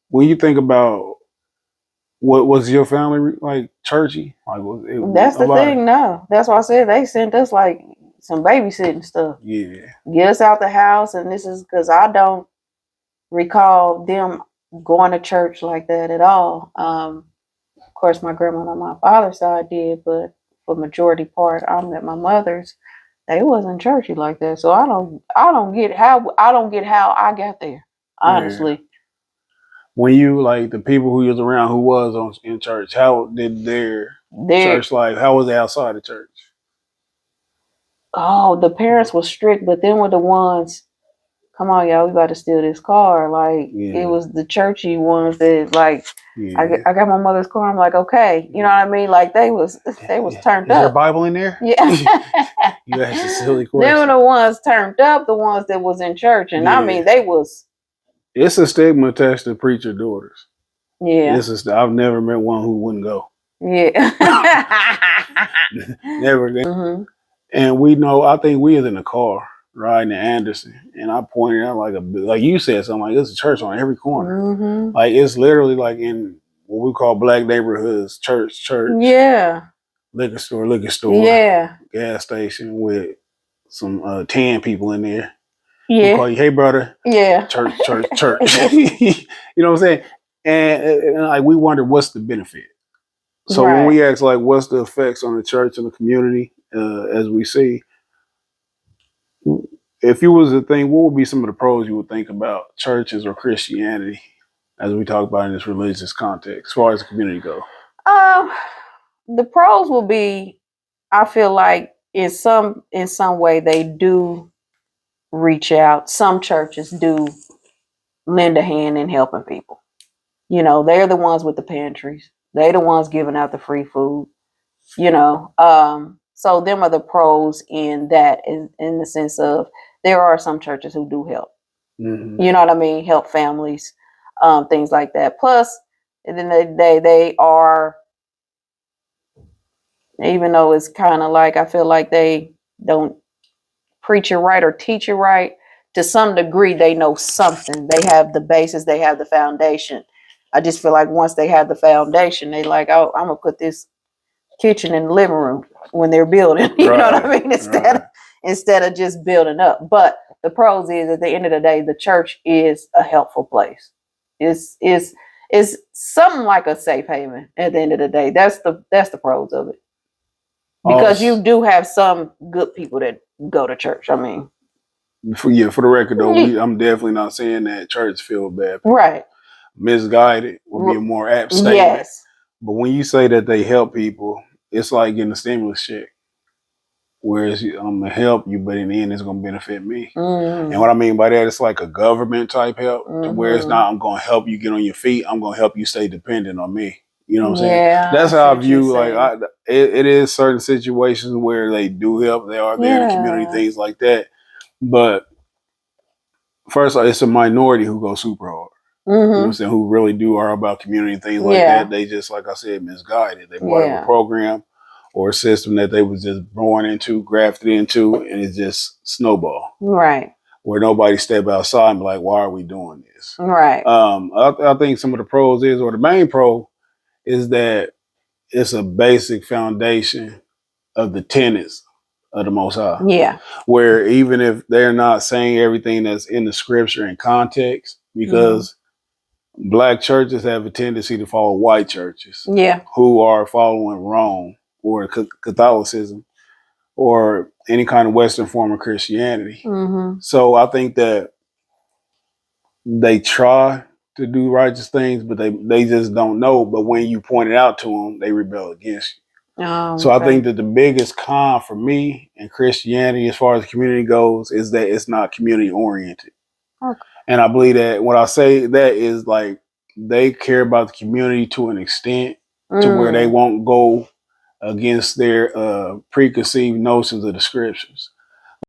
when you think about what was your family like churchy? Like was it That's a the lot? thing. No, that's why I said they sent us like some babysitting stuff. Yeah. Get us out the house, and this is because I don't recall them going to church like that at all. Of course, my grandma on my father's side did, but for majority part, I'm at my mother's. They wasn't churchy like that, so I don't get how I got there. Yeah. Honestly, When you like the people who was around who was in church, how did their there. church life? How was it outside of church? Oh, the parents were strict, but then were the ones. Come on, y'all, we about to steal this car. Like it Yeah. was the churchy ones that like. Yeah. I got my mother's car. I'm like, okay, you know what I mean? Like they was turned Is there a up. Bible in there? Yeah. You asked a silly They were question. the ones turned up, the ones that was in church. And I Yeah. mean, they was, It's a stigma attached to preacher daughters. yeah. I've never met one who wouldn't go. Yeah. Never. Hmm. And we know, I think we was in the car riding to Anderson, and I pointed out like you said something like there's a church on every corner. Hmm. Like it's literally like in what we call black neighborhoods, church, Yeah. liquor store, Yeah. gas station with some tan people in there. Who call Yeah. you, hey brother, Yeah. church. You know what I'm saying? And like we wonder what's the benefit. So when Right. we ask like what's the effects on the church and the community, as we see, if you was to think, what would be some of the pros you would think about churches or Christianity as we talk about in this religious context, as far as the community go? Um, the pros will be, I feel like in some way they do reach out. Some churches do lend a hand in helping people. You know, they're the ones with the pantries. They're the ones giving out the free food. You know, so them are the pros in that, in the sense of there are some churches who do help. Mm-hmm. You know what I mean? Help families, things like that. Plus, at the end of the day, they are, even though it's kind of like I feel like they don't preach it right or teach it right, to some degree they know something. They have the basis, they have the foundation. I just feel like once they have the foundation, they like, oh, I'm gonna put this kitchen in the living room when they're building. You know what I mean? Instead of just building up. But the pros is at the end of the day, the church is a helpful place. It's something like a safe haven at the end of the day. That's the pros of it. Because you do have some good people that go to church. I mean, for the record though, I'm definitely not saying that church feel bad people. Right. Misguided would be a more apt statement. Yes. But when you say that they help people, it's like getting a stimulus check. Whereas I'm gonna help you, but in the end, it's gonna benefit me. Mm-hmm. And what I mean by that, it's like a government type help, to where it's not, I'm gonna help you get on your feet. I'm gonna help you stay dependent on me. You know what I'm saying? That's how I view. Like, it is certain situations where they do help. They are there in the community, things like that. But first, it's a minority who go super hard. You know what I'm saying? Who really are about community and things like that. They just, like I said, misguided. They part of a program or a system that they was just born into, grafted into, and it just snowball. Right. Where nobody step outside and be like, why are we doing this? Right. I think some of the pros is, or the main pro is that it's a basic foundation of the tenets of the Most High. Yeah. Where even if they're not saying everything that's in the scripture in context, because Black churches have a tendency to follow white churches, who are following Rome or Catholicism or any kind of Western form of Christianity. So I think that they try to do righteous things, but they just don't know. But when you point it out to them, they rebel against you. So I think that the biggest con for me in Christianity, as far as the community goes, is that it's not community oriented. And I believe that when I say that is like, they care about the community to an extent to where they won't go against their preconceived notions of the scriptures.